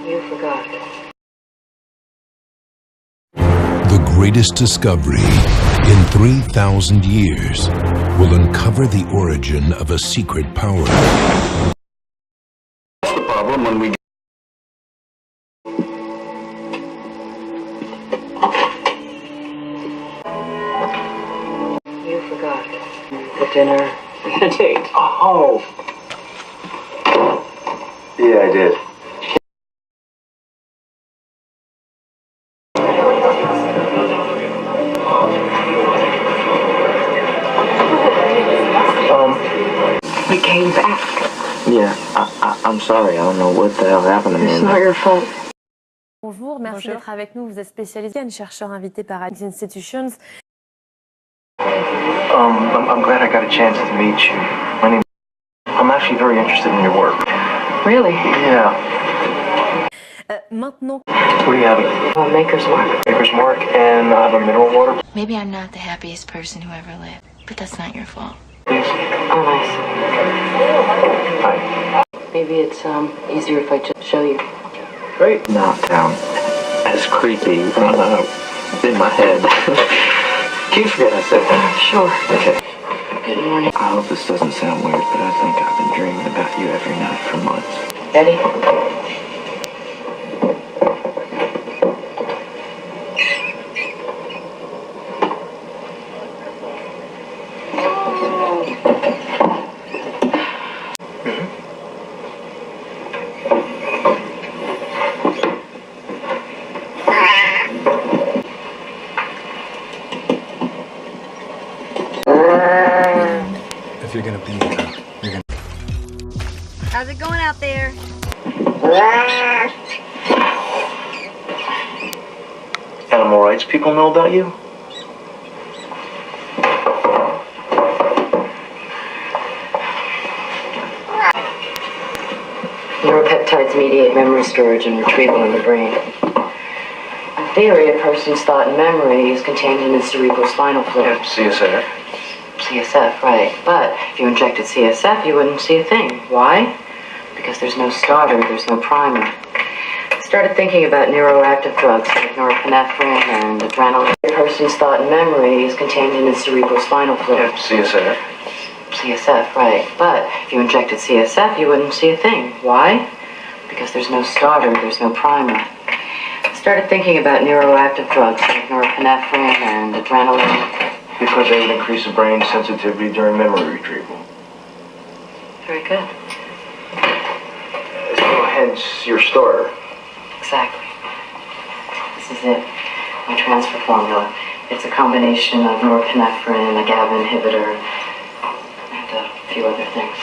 You forgot. The greatest discovery in 3,000 years will uncover the origin of a secret power. That's the problem when we... You forgot. The dinner, the date. Oh! Yeah, I did. We came back. Yeah, I'm sorry. I don't know what the hell happened to me. It's not your fault. Bonjour, merci d'être avec nous. Vous êtes spécialisé en chercheur invité par Institutions. I'm glad I got a chance to meet you. I'm actually very interested in your work. Really? Yeah. Maintenant. What do you have? Maker's Mark. Maker's Mark, and I have a mineral water. Maybe I'm not the happiest person who ever lived, but that's not your fault. Please. Oh, nice. Hi. Maybe it's easier if I just show you. Great. Knockdown. That's creepy. In my head. Can you forget I said that? Sure. Okay. Good morning. I hope this doesn't sound weird, but I think I've been dreaming about you every night for months. Eddie? If you're gonna be here, you're gonna... How's it going out there? Animal rights people know about you? Neuropeptides mediate memory storage and retrieval in the brain. In theory, a person's thought and memory is contained in the cerebrospinal fluid. CSF. CSF, right. But if you injected CSF, you wouldn't see a thing. Why? Because there's no starter, there's no primer. I started thinking about neuroactive drugs like norepinephrine and adrenaline. A person's thought and memory is contained in the cerebrospinal fluid. CSF. CSF, right. But if you injected CSF, you wouldn't see a thing. Why? Because there's no starter, there's no primer. I started thinking about neuroactive drugs like norepinephrine and adrenaline. Because they would increase the brain sensitivity during memory retrieval. Very good. So hence your starter. Exactly. This is it. My transfer formula. It's a combination of norepinephrine, a GABA inhibitor, and a few other things.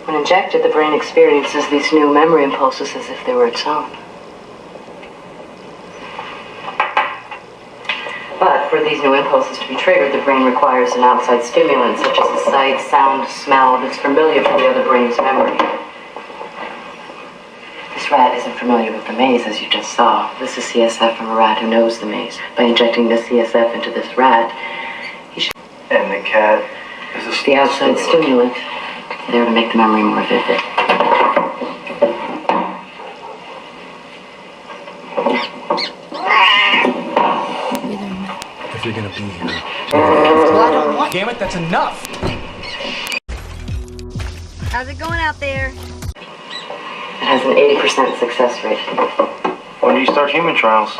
When injected, the brain experiences these new memory impulses as if they were its own. But for these new impulses to be triggered, the brain requires an outside stimulant, such as a sight, sound, smell that's familiar to the other brain's memory. This rat isn't familiar with the maze, as you just saw. This is CSF from a rat who knows the maze. By injecting the CSF into this rat, he should... And the cat is a the outside stimulant. There to make the memory more vivid. If you're gonna be here... Well, I don't want... Damn it, that's enough! How's it going out there? It has an 80% success rate. When do you start human trials?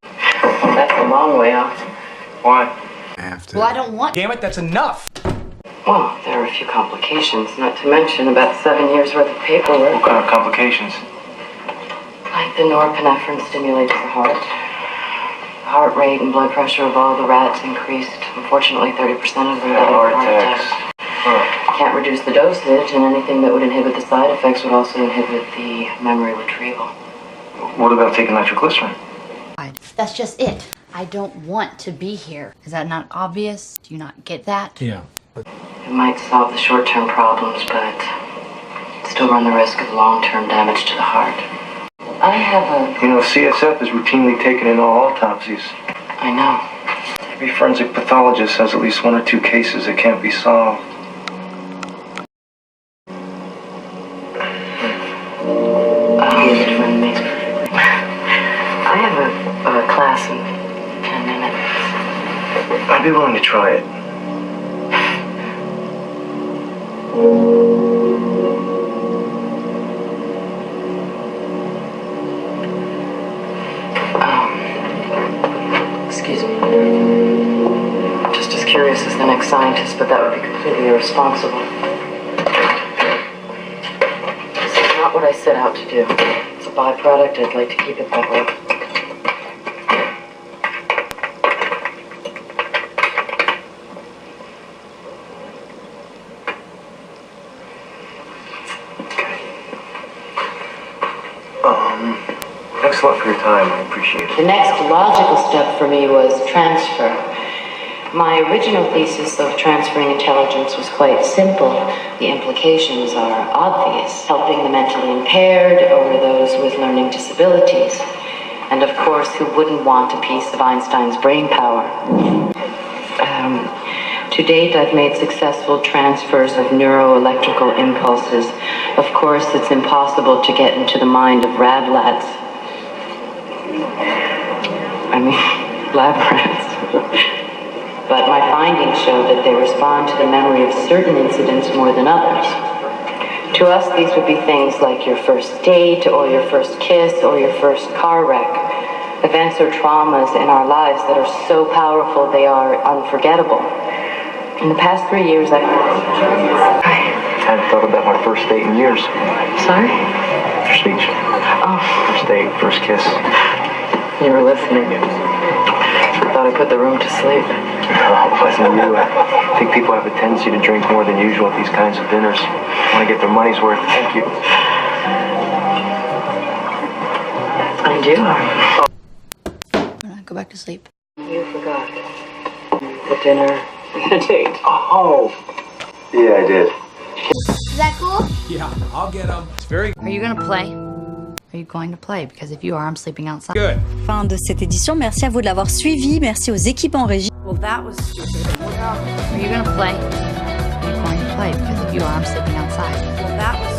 Well, that's a long way off. Why? After... Well, I don't want... Damn it, that's enough! Well, there are a few complications, not to mention about 7 years worth of paperwork. What kind of complications? Like the norepinephrine stimulates the heart. The heart rate and blood pressure of all the rats increased. Unfortunately, 30% of them died of heart attacks. Huh. Can't reduce the dosage, and anything that would inhibit the side effects would also inhibit the memory retrieval. What about taking nitroglycerin? That's just it. I don't want to be here. Is that not obvious? Do you not get that? Yeah. It might solve the short-term problems, but still run the risk of long-term damage to the heart. I have a... You know, CSF is routinely taken in all autopsies. I know. Every forensic pathologist has at least one or two cases that can't be solved. I have a class in 10 minutes. I'd be willing to try it. Excuse me. I'm just as curious as the next scientist, but that would be completely irresponsible. This is not what I set out to do. It's a byproduct. I'd like to keep it that way. Thanks a lot for your time. I appreciate it. The next logical step for me was transfer. My original thesis of transferring intelligence was quite simple. The implications are obvious. Helping the mentally impaired over those with learning disabilities. And of course, who wouldn't want a piece of Einstein's brain power? To date, I've made successful transfers of neuroelectrical impulses. Of course, it's impossible to get into the mind of lab rats. But my findings show that they respond to the memory of certain incidents more than others. To us, these would be things like your first date, or your first kiss, or your first car wreck. Events or traumas in our lives that are so powerful they are unforgettable. In the past 3 years, I hadn't thought about my first date in years. Sorry? Your speech. Oh. First date, first kiss. You were listening. I thought I put the room to sleep. Oh, it wasn't you. I think people have a tendency to drink more than usual at these kinds of dinners. Want to get their money's worth. Thank you. And you are. Go back to sleep. You forgot. The dinner and the date. Oh. Yeah, I did. Is that cool? Yeah, I'll get them. It's very Are you gonna play? Are you going to play? Because if you are, I'm sleeping outside. good. Fin de cette édition. Merci à vous de l'avoir suivi. Merci aux équipes en régie. Well, that was stupid. Are you gonna play? Are you going to play? Because if you are, I'm sleeping outside. Well, that was